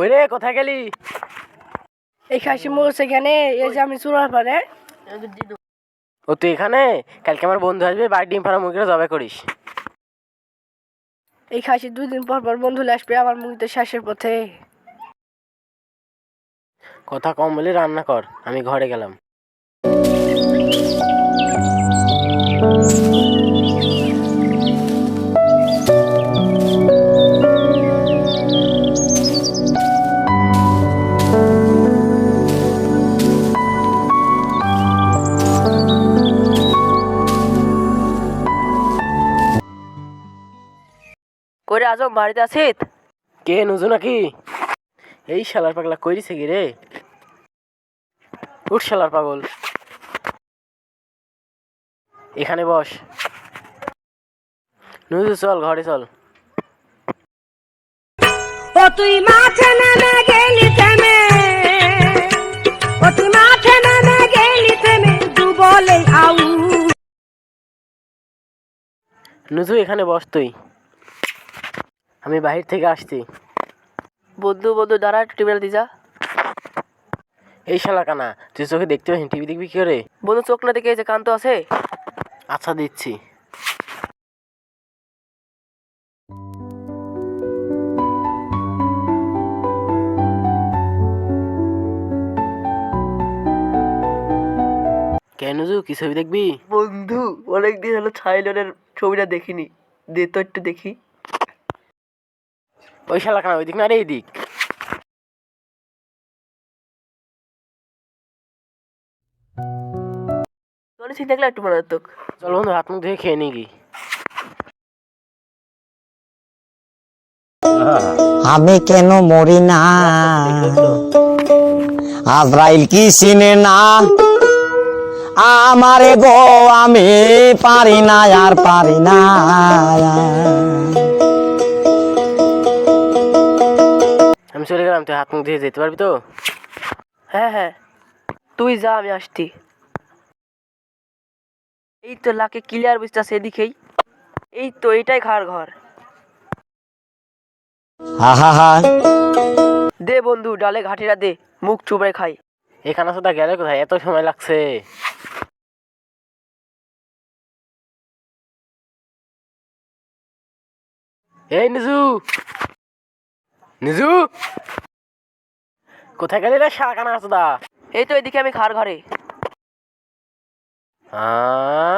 কই রে, কোথায় গেলি? এই খাসি মোষ এখানে, এই যে আমি চুরার পারে। ও তুই এখানে? কালকে আমার বন্ধু আসবে, বাড়ি ডিম ফার্ম মুরগিটা জবাই করিস। এই খাসি 2 দিন পর পর বন্ধু আসবে আমার মুরগিতে শেষের পথে। কথা কম বলে রান্না কর, আমি ঘরে গেলাম। কইরে আজম বাড়িতে আছিস? কে, নুজু নাকি? এই শালার পাগলা কইরিছে কি রে? উঠ শালার পাগল, এখানে বস। নুজু চল, ঘরে চল। ও তুই মাঠে নেমে গেলি থেমে, ও তুই মাঠে নেমে গেলি থেমে, দু বলে আউ। নুজু এখানে বস তুই, আমি বাহির থেকে আসছি। বন্ধু দাঁড়া, একটু টিভিটা দি যা। এই শালা কানা, তুই চোখে দেখতে পাচ্ছিস, টিভি দেখবি কি করে? বন্ধু চোখ না দেখে এই যে কান তো আছে। আচ্ছা দিচ্ছি। কেন নুজু, কি ছবি দেখবি? বন্ধু অনেকদিন হলো ছাইলনের ছবিটা দেখিনি, দে তো একটু দেখি। ওই শালা কানা ওই দিক না রে, এই দিক। তোর চিন্তা দেখলে একটু মারাত্মক। চল বন্ধু, হাত মুখ ধুয়ে খেয়ে নিবি। আমি কেন মরি না, আজরাইল কি চিনে না আমারে গো, আমি পারি না আর পারি না। আমি চলে গেলাম, তুই হাত মুখ ধুয়ে যেতে পারবি তো? হ্যাঁ হ্যাঁ, তুই যা, আমি আসছি। এই তো লাকে ক্লিয়ার বুঝতেছে, এদিকেই। এই তো এটাই খাওয়ার ঘর। আহা, দে বন্ধু ডালে ঘাটিরা দে, মুখ চুবাই খাই। এখানে শুধু গেলে কোথায়, এত সময় লাগছে? এই নিজু, নিজু কোথায় গেলি রে শালা কানা আসুদা? এই তো এদিকে আমি খাওয়ার ঘরে। হ্যাঁ,